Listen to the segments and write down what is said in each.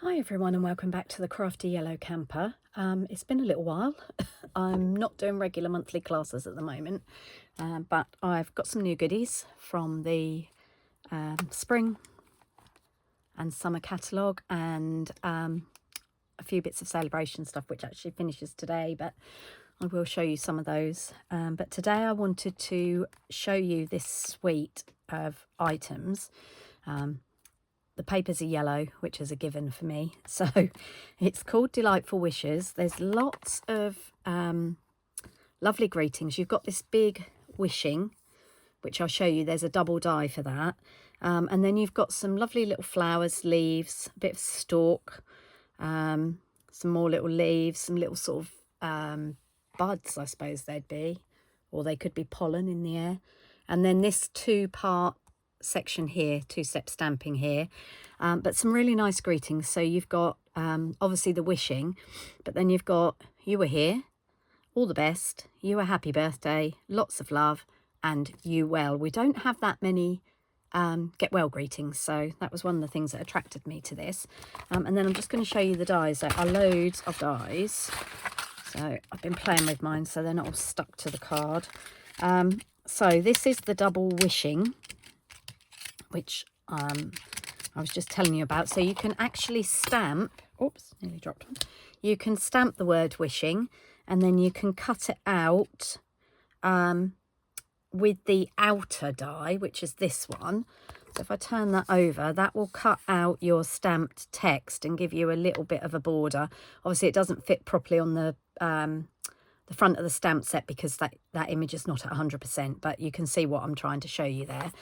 Hi everyone and welcome back to the Crafty Yellow Camper. It's been a little while. I'm not doing regular monthly classes at the moment, but I've got some new goodies from the spring and summer catalogue and a few bits of celebration stuff which actually finishes today, but I will show you some of those. But today I wanted to show you this suite of items. The papers are yellow, which is a given for me. So it's called Delightful Wishes. There's lots of lovely greetings. You've got this big wishing, which I'll show you. There's a double die for that. And then you've got some lovely little flowers, leaves, a bit of stalk, some more little leaves, some little sort of buds, I suppose they'd be, or they could be pollen in the air. And then this two-part section here, two-step stamping here, but some really nice greetings. So you've got obviously the wishing, but then you've got you were here, all the best, you a happy birthday, lots of love, and you well. We don't have that many get well greetings, so that was one of the things that attracted me to this. And then I'm just going to show you the dies. There are loads of dies, so I've been playing with mine so they're not all stuck to the card. So this is the double wishing, which I was just telling you about. So you can actually stamp, oops, nearly dropped one. You can stamp the word wishing, and then you can cut it out with the outer die, which is this one. So if I turn that over, that will cut out your stamped text and give you a little bit of a border. Obviously it doesn't fit properly on the front of the stamp set because that image is not at 100%, but you can see what I'm trying to show you there.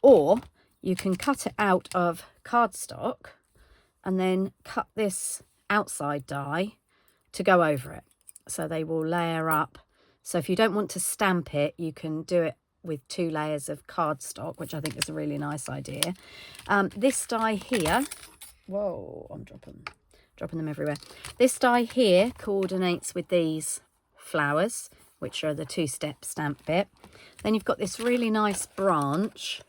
Or you can cut it out of cardstock and then cut this outside die to go over it. So they will layer up. So if you don't want to stamp it, you can do it with 2 layers of cardstock, which I think is a really nice idea. This die here, whoa, I'm dropping them everywhere. This die here coordinates with these flowers, which are the two-step stamp bit. Then you've got this really nice branch.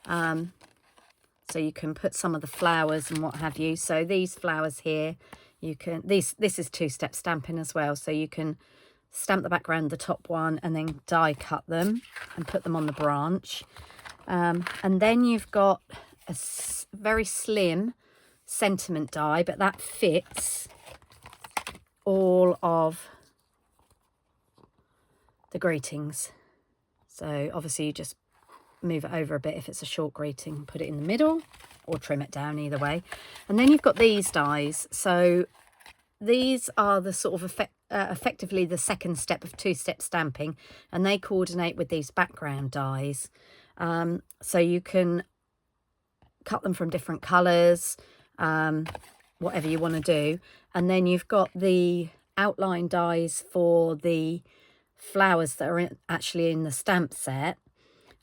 So you can put some of the flowers and what have you. So these flowers here, you can, this is two-step stamping as well. So you can stamp the background, the top one, and then die cut them and put them on the branch. And then you've got a very slim sentiment die, but that fits all of the greetings. So obviously you just move it over a bit if it's a short greeting, put it in the middle or trim it down, either way. And then you've got these dies. So these are the sort of effectively the second step of two-step stamping, and they coordinate with these background dies. So you can cut them from different colours, whatever you want to do. And then you've got the outline dies for the flowers that are actually in the stamp set.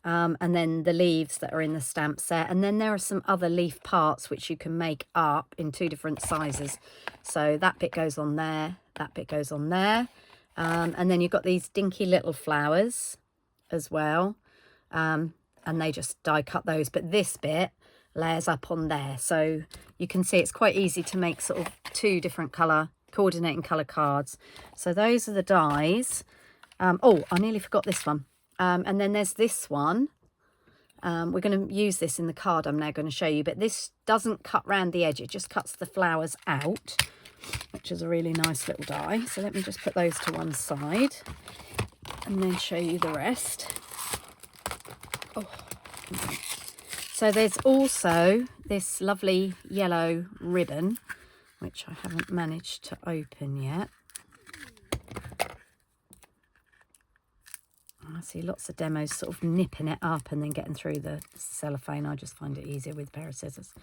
And then the leaves that are in the stamp set, and then there are some other leaf parts which you can make up in 2 different sizes. So that bit goes on there, that bit goes on there, and then you've got these dinky little flowers as well, and they just die cut those, but this bit layers up on there. So you can see it's quite easy to make sort of 2 different colour coordinating colour cards. So those are the dies. Oh, I nearly forgot this one. And then there's this one. We're going to use this in the card I'm now going to show you, but this doesn't cut round the edge. It just cuts the flowers out, which is a really nice little die. So let me just put those to one side and then show you the rest. Oh. So there's also this lovely yellow ribbon, which I haven't managed to open yet. I see lots of demos sort of nipping it up and then getting through the cellophane. I just find it easier with a pair of scissors.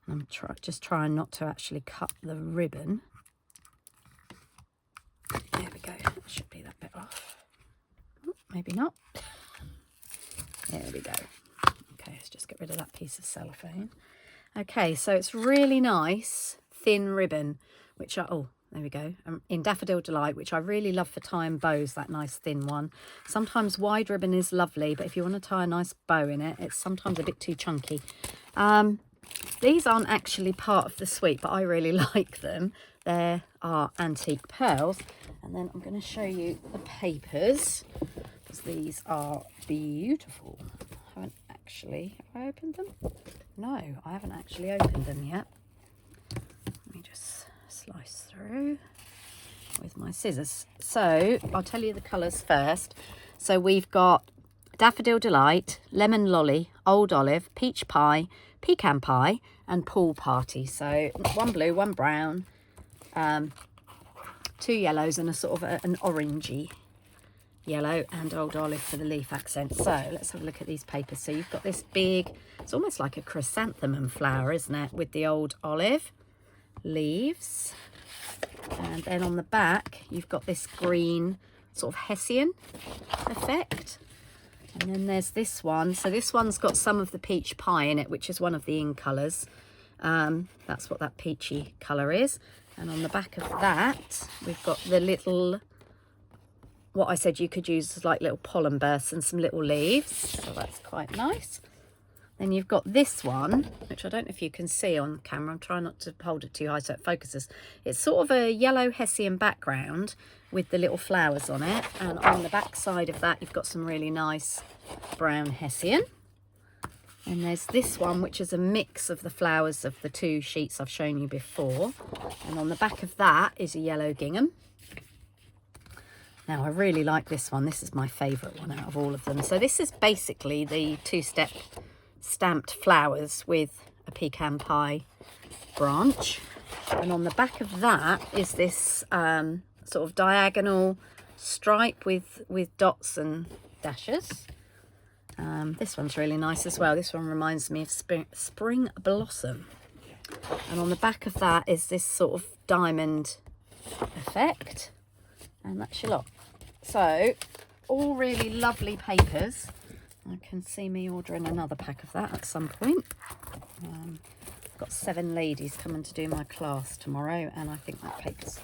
And I'm just trying not to actually cut the ribbon. There we go. Should be that bit off. Oh, maybe not. There we go. Okay, let's just get rid of that piece of cellophane. Okay, so it's really nice thin ribbon, which are, oh, there we go, in Daffodil Delight, which I really love for tying bows, that nice thin one. Sometimes wide ribbon is lovely, but if you want to tie a nice bow in it, it's sometimes a bit too chunky. These aren't actually part of the suite, but I really like them. There are antique pearls. And then I'm going to show you the papers, because these are beautiful. Have I opened them? No, I haven't actually opened them yet. Let me just slice through with my scissors. So I'll tell you the colours first. So we've got Daffodil Delight, Lemon Lolly, Old Olive, Peach Pie, Pecan Pie and Pool Party. So one blue, one brown, 2 yellows and a sort of an orangey yellow, and Old Olive for the leaf accent. So let's have a look at these papers. So you've got this big, it's almost like a chrysanthemum flower, isn't it, with the Old Olive leaves. And then on the back you've got this green sort of Hessian effect. And then there's this one. So this one's got some of the peach pie in it, which is one of the in colours. That's what that peachy colour is. And on the back of that, we've got the little, what I said you could use as like little pollen bursts and some little leaves. So that's quite nice. Then you've got this one, which I don't know if you can see on camera. I'm trying not to hold it too high so it focuses. It's sort of a yellow Hessian background with the little flowers on it. And on the back side of that, you've got some really nice brown Hessian. And there's this one, which is a mix of the flowers of the 2 sheets I've shown you before. And on the back of that is a yellow gingham. Now, I really like this one. This is my favourite one out of all of them. So this is basically the 2-step stamped flowers with a pecan pie branch. And on the back of that is this sort of diagonal stripe with dots and dashes. This one's really nice as well. This one reminds me of spring blossom. And on the back of that is this sort of diamond effect. And that's your lot. So, all really lovely papers. I can see me ordering another pack of that at some point. I've got 7 ladies coming to do my class tomorrow, and I think that paper's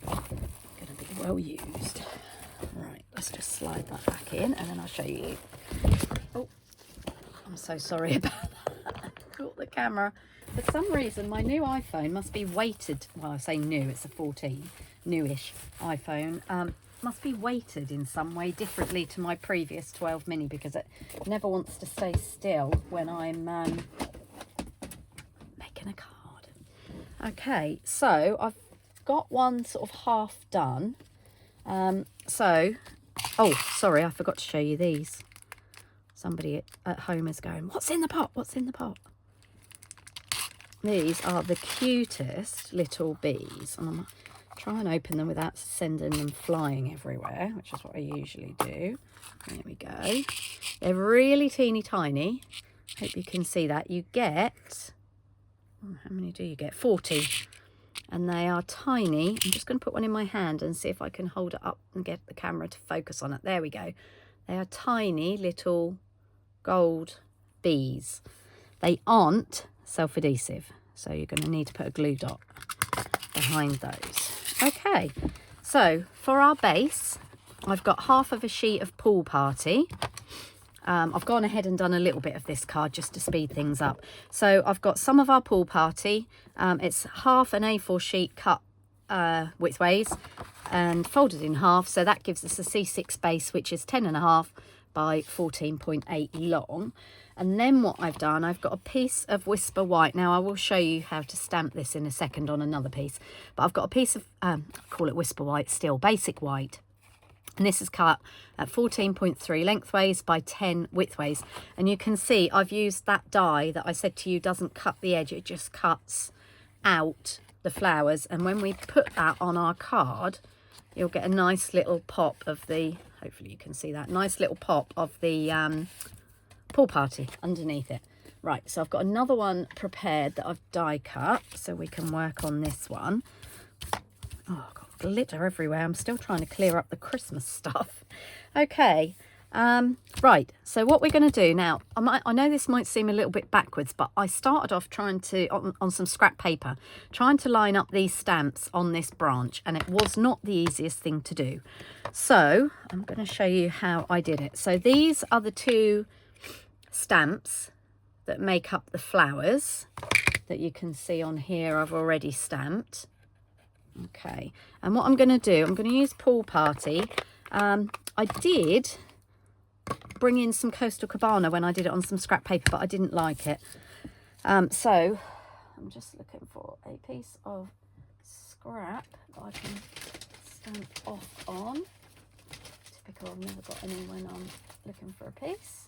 going to be well used. Right, let's just slide that back in, and then I'll show you. Oh, I'm so sorry about that. I caught the camera. For some reason, my new iPhone must be weighted. Well, I say new, it's a 14, newish iPhone. Must be weighted in some way differently to my previous 12 mini, because it never wants to stay still when I'm making a card. Okay, so I've got one sort of half done. Oh, sorry, I forgot to show you these. Somebody at home is going, what's in the pot? What's in the pot? These are the cutest little bees. And I'm try and open them without sending them flying everywhere, which is what I usually do. There we go. They're really teeny tiny. Hope you can see that. You get, how many do you get? 40. And they are tiny. I'm just going to put one in my hand and see if I can hold it up and get the camera to focus on it. There we go. They are tiny little gold bees. They aren't self-adhesive, so you're going to need to put a glue dot behind those. Okay, so for our base, I've got half of a sheet of Pool Party. I've gone ahead and done a little bit of this card just to speed things up. So I've got some of our Pool Party. It's half an A4 sheet cut widthways and folded in half. So that gives us a C6 base, which is 10.5 by 14.8 long. And then what I've done, I've got a piece of Whisper White. Now, I will show you how to stamp this in a second on another piece. But I've got a piece of, I call it Whisper White still, basic white. And this is cut at 14.3 lengthways by 10 widthways. And you can see I've used that die that I said to you doesn't cut the edge, it just cuts out the flowers. And when we put that on our card, you'll get a nice little pop of the, hopefully you can see that, nice little pop of the Pool Party underneath it. Right, so I've got another one prepared that I've die cut, so we can work on this one. Oh, I've got glitter everywhere. I'm still trying to clear up the Christmas stuff. Okay, right, so what we're going to do now, I know this might seem a little bit backwards, but I started off trying to, on some scrap paper, trying to line up these stamps on this branch, and it was not the easiest thing to do. So I'm going to show you how I did it. So these are the 2 stamps that make up the flowers. that you can see on here I've already stamped. Okay, and what I'm going to do, I'm going to use Pool Party. I did bring in some Coastal Cabana when I did it on some scrap paper, but I didn't like it. So I'm just looking for a piece of scrap that I can stamp off on. Typical, I've never got any when I'm looking for a piece.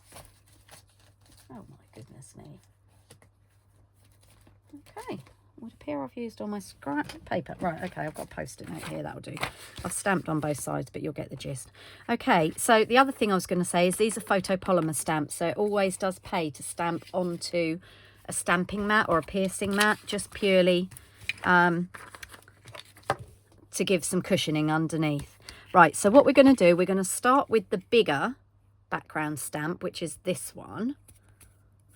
Oh my goodness me. Okay, would appear I've used all my scrap paper. Right, okay, I've got a post-it note here, that'll do. I've stamped on both sides, but you'll get the gist. Okay, so the other thing I was going to say is these are photopolymer stamps, so it always does pay to stamp onto a stamping mat or a piercing mat, just purely to give some cushioning underneath. Right, so what we're going to do, we're going to start with the bigger background stamp, which is this one.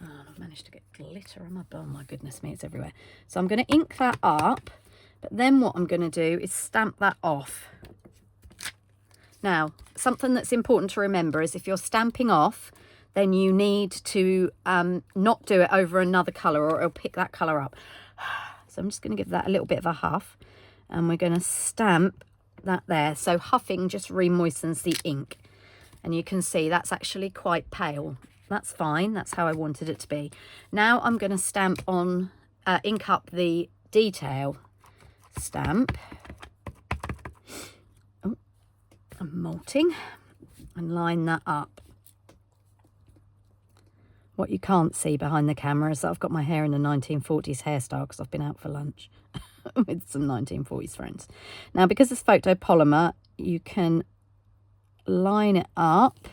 Oh, I've managed to get glitter on my, oh my goodness me, it's everywhere. So I'm going to ink that up, but then what I'm going to do is stamp that off. Now, something that's important to remember is if you're stamping off, then you need to not do it over another colour or it'll pick that colour up. So I'm just going to give that a little bit of a huff, and we're going to stamp that there. So huffing just re-moistens the ink, and you can see that's actually quite pale. That's fine, that's how I wanted it to be. Now I'm going to stamp on, ink up the detail stamp. Oh, I'm molting, and line that up. What you can't see behind the camera is that I've got my hair in a 1940s hairstyle because I've been out for lunch with some 1940s friends. Now, because it's photopolymer, you can line it up.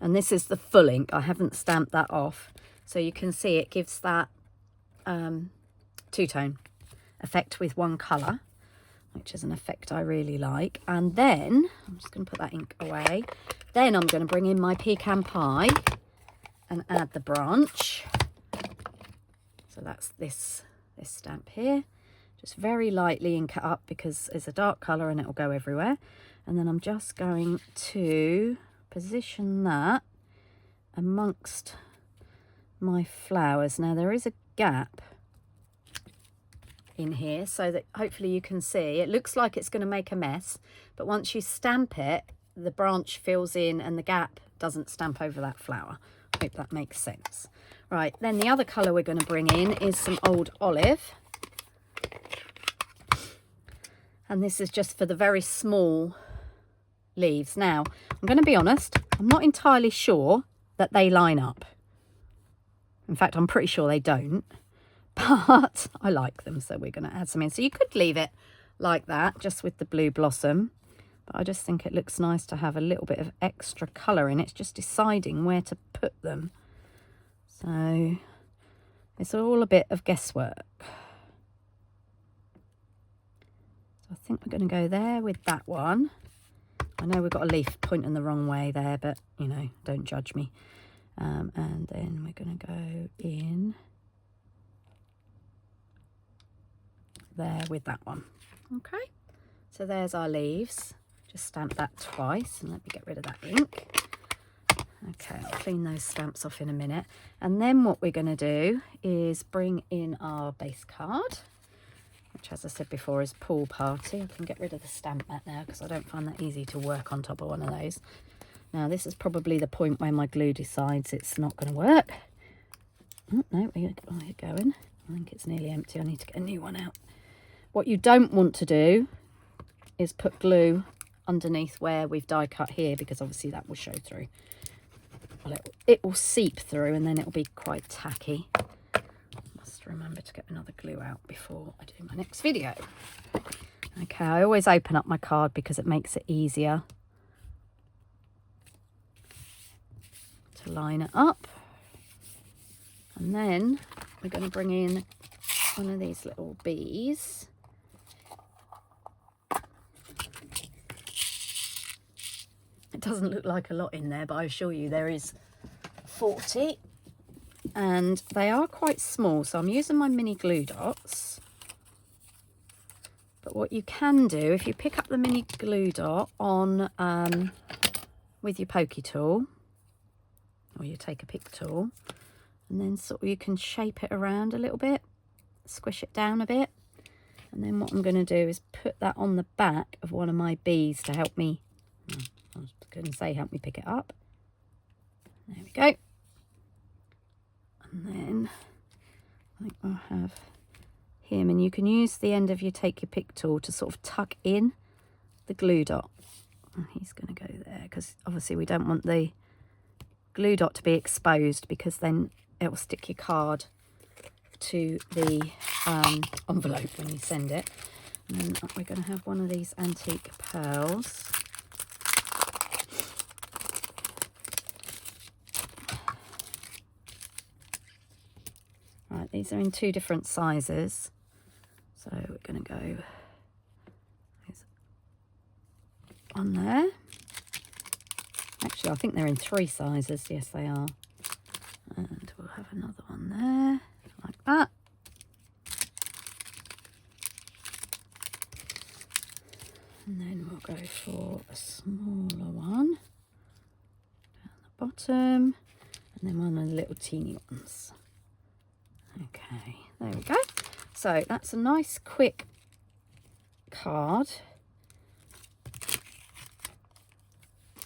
And this is the full ink. I haven't stamped that off. So you can see it gives that two-tone effect with one colour, which is an effect I really like. And then, I'm just going to put that ink away. Then I'm going to bring in my pecan pie and add the branch. So that's this stamp here. Just very lightly ink it up because it's a dark colour and it will go everywhere. And then I'm just going to position that amongst my flowers. Now there is a gap in here so that hopefully you can see. It looks like it's going to make a mess, but once you stamp it, the branch fills in and the gap doesn't stamp over that flower. I hope that makes sense. Right, then the other colour we're going to bring in is some Old Olive. And this is just for the very small leaves. Now, I'm going to be honest, I'm not entirely sure that they line up. In fact, I'm pretty sure they don't, but I like them, so we're going to add some in. So you could leave it like that, just with the blue blossom, but I just think it looks nice to have a little bit of extra colour in it. It's just deciding where to put them. So it's all a bit of guesswork. So I think we're going to go there with that one. I know we've got a leaf pointing the wrong way there, but, you know, don't judge me. And then we're going to go in there with that one. Okay, so there's our leaves. Just stamp that twice and let me get rid of that ink. Okay, I'll clean those stamps off in a minute. And then what we're going to do is bring in our base card, which, as I said before, is Pool Party. I can get rid of the stamp mat now because I don't find that easy to work on top of one of those. Now, this is probably the point where my glue decides it's not going to work. Oh, no, we're going. I think it's nearly empty. I need to get a new one out. What you don't want to do is put glue underneath where we've die cut here, because obviously that will show through. Well, it will seep through and then it will be quite tacky. Remember to get another glue out before I do my next video. Okay, I always open up my card because it makes it easier to line it up. And then we're going to bring in one of these little bees. It doesn't look like a lot in there, but I assure you there is 40. And they are quite small, so I'm using my mini glue dots. But what you can do, if you pick up the mini glue dot on with your pokey tool, or you take a pick tool, and then sort of you can shape it around a little bit. squish it down a bit. And then what I'm going to do is put that on the back of one of my bees to help me, I was going to say help me pick it up. There we go. And then I think I'll have him, and you can use the end of your take your pick tool to sort of tuck in the glue dot. And he's going to go there because obviously we don't want the glue dot to be exposed, because then it will stick your card to the envelope when you send it. And then we're going to have one of these antique pearls. Right, these are in 2 different sizes, so we're going to go on there. Actually, I think they're in 3 sizes. Yes, they are. And we'll have another one there, like that. And then we'll go for a smaller one down the bottom, and then one of the little teeny ones. Okay, there we go. So that's a nice quick card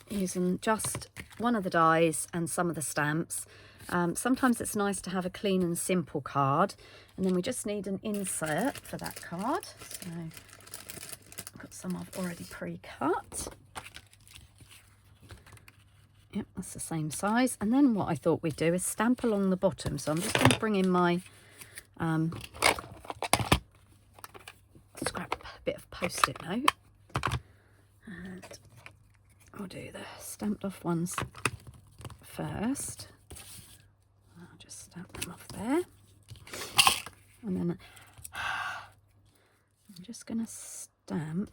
using just one of the dies and some of the stamps. Sometimes it's nice to have a clean and simple card, and then we just need an insert for that card. So I've got some I've already pre-cut. Yep, that's the same size. And then what I thought we'd do is stamp along the bottom. So I'm just going to bring in my scrap bit of post-it note, and I'll do the stamped off ones first. I'll just stamp them off there, and then I'm just going to stamp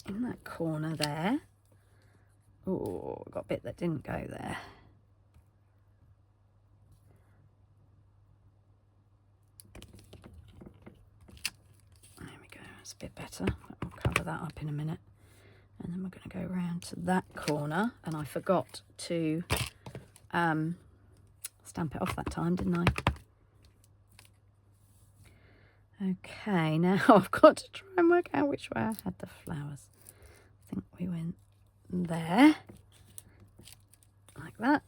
in that corner there. Oh, got a bit that didn't go there. There we go, it's a bit better. I'll cover that up in a minute. And then we're going to go around to that corner. And I forgot to stamp it off that time, didn't I? Okay, now I've got to try and work out which way I had the flowers. I think we went there, like that,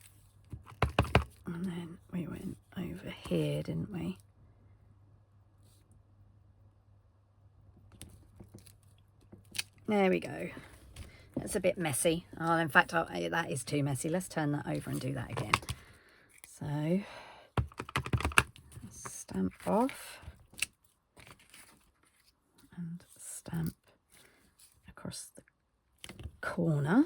and then we went over here, didn't we? There we go. That's a bit messy. Oh, in fact, that is too messy. Let's turn that over and do that again. So, stamp off and stamp across the corner.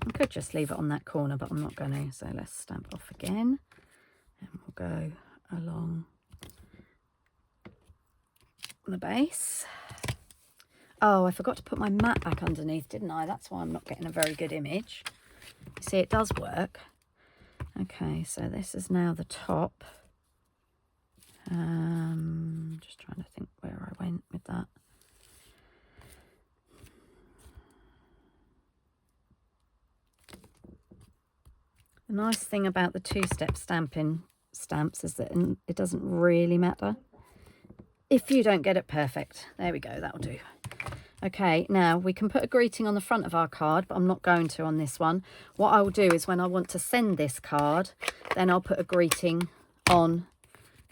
I could just leave it on that corner, but I'm not going to. So let's stamp off again, and we'll go along the base. Oh, I forgot to put my mat back underneath, didn't I? That's why I'm not getting a very good image. You see, it does work. Okay, so this is now the top. Just trying to think where I went with that. The nice thing about the 2-step stamping stamps is that it doesn't really matter if you don't get it perfect. There we go, that'll do. Okay, now we can put a greeting on the front of our card, but I'm not going to on this one. What I will do is when I want to send this card, then I'll put a greeting on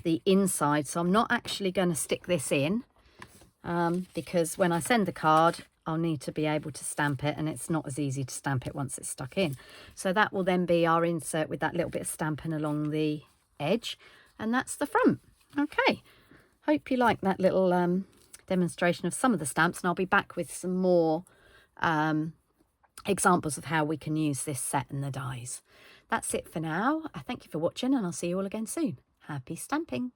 the inside. So I'm not actually going to stick this in because when I send the card, I'll need to be able to stamp it, and it's not as easy to stamp it once it's stuck in. So that will then be our insert with that little bit of stamping along the edge, and that's the front. Okay, hope you like that little demonstration of some of the stamps, and I'll be back with some more examples of how we can use this set and the dies. That's it for now. I thank you for watching, and I'll see you all again soon. Happy stamping!